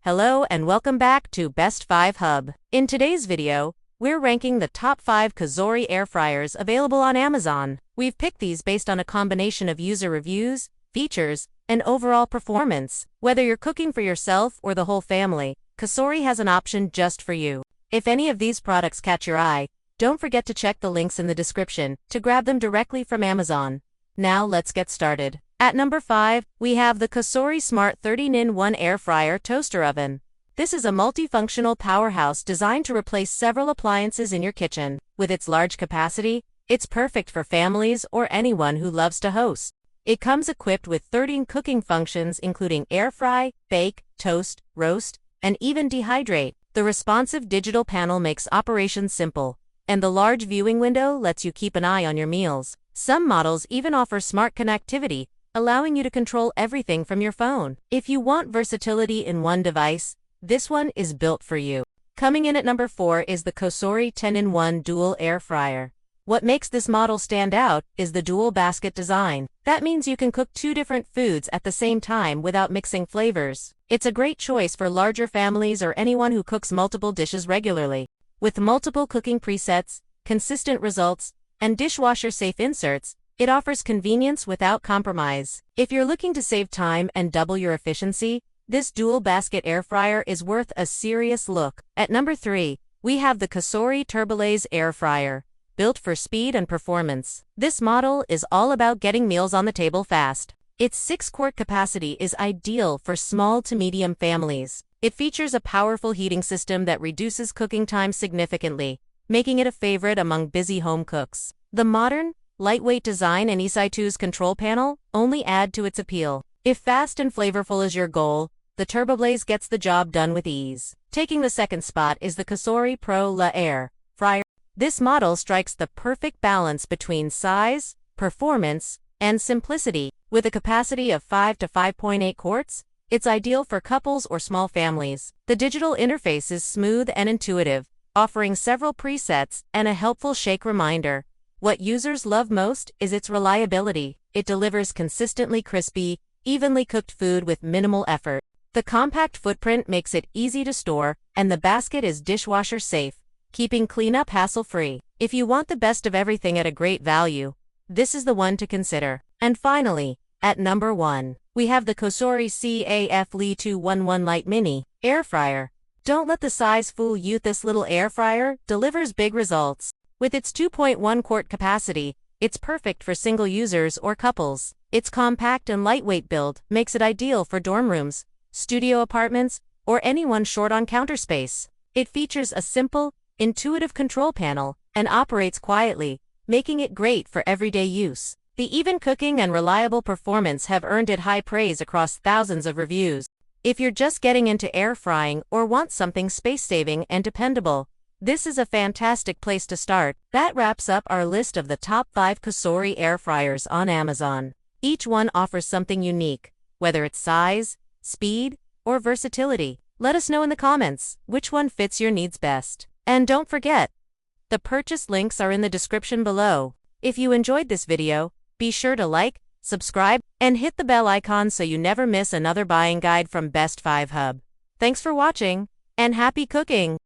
Hello and welcome back to Best 5 Hub. In today's video, we're ranking the top 5 COSORI air fryers available on Amazon. We've picked these based on a combination of user reviews, features, and overall performance. Whether you're cooking for yourself or the whole family, COSORI has an option just for you. If any of these products catch your eye, don't forget to check the links in the description to grab them directly from Amazon. Now let's get started. At number 5, we have the COSORI Smart 13-in-1 Air Fryer Toaster Oven. This is a multifunctional powerhouse designed to replace several appliances in your kitchen. With its large capacity, it's perfect for families or anyone who loves to host. It comes equipped with 13 cooking functions including air fry, bake, toast, roast, and even dehydrate. The responsive digital panel makes operations simple, and the large viewing window lets you keep an eye on your meals. Some models even offer smart connectivity, allowing you to control everything from your phone. If you want versatility in one device, this one is built for you. Coming in at number 4 is the COSORI 10-in-1 Dual Air Fryer. What makes this model stand out is the dual basket design. That means you can cook 2 different foods at the same time without mixing flavors. It's a great choice for larger families or anyone who cooks multiple dishes regularly. With multiple cooking presets, consistent results, and dishwasher-safe inserts, it offers convenience without compromise. If you're looking to save time and double your efficiency, this dual basket air fryer is worth a serious look. At number 3, we have the COSORI TurboBlaze air fryer, built for speed and performance. This model is all about getting meals on the table fast. Its 6-quart capacity is ideal for small to medium families. It features a powerful heating system that reduces cooking time significantly, making it a favorite among busy home cooks. The modern, lightweight design and ESI2's control panel only add to its appeal. If fast and flavorful is your goal, the TurboBlaze gets the job done with ease. Taking the second spot is the COSORI Pro La Air Fryer. This model strikes the perfect balance between size, performance, and simplicity. With a capacity of 5 to 5.8 quarts, it's ideal for couples or small families. The digital interface is smooth and intuitive, offering several presets and a helpful shake reminder. What users love most is its reliability. It delivers consistently crispy, evenly cooked food with minimal effort. The compact footprint makes it easy to store, and the basket is dishwasher safe, keeping cleanup hassle-free. If you want the best of everything at a great value, this is the one to consider. And finally, at number 1, we have the COSORI CAF Lite 211 Lite Mini Air Fryer. Don't let the size fool you. This little air fryer delivers big results. With its 2.1-quart capacity, it's perfect for single users or couples. Its compact and lightweight build makes it ideal for dorm rooms, studio apartments, or anyone short on counter space. It features a simple, intuitive control panel and operates quietly, making it great for everyday use. The even cooking and reliable performance have earned it high praise across thousands of reviews. If you're just getting into air frying or want something space-saving and dependable, this is a fantastic place to start. That wraps up our list of the top 5 COSORI air fryers on Amazon. Each one offers something unique, whether it's size, speed, or versatility. Let us know in the comments which one fits your needs best. And don't forget, the purchase links are in the description below. If you enjoyed this video, be sure to like, subscribe, and hit the bell icon so you never miss another buying guide from Best 5 Hub. Thanks for watching, and happy cooking!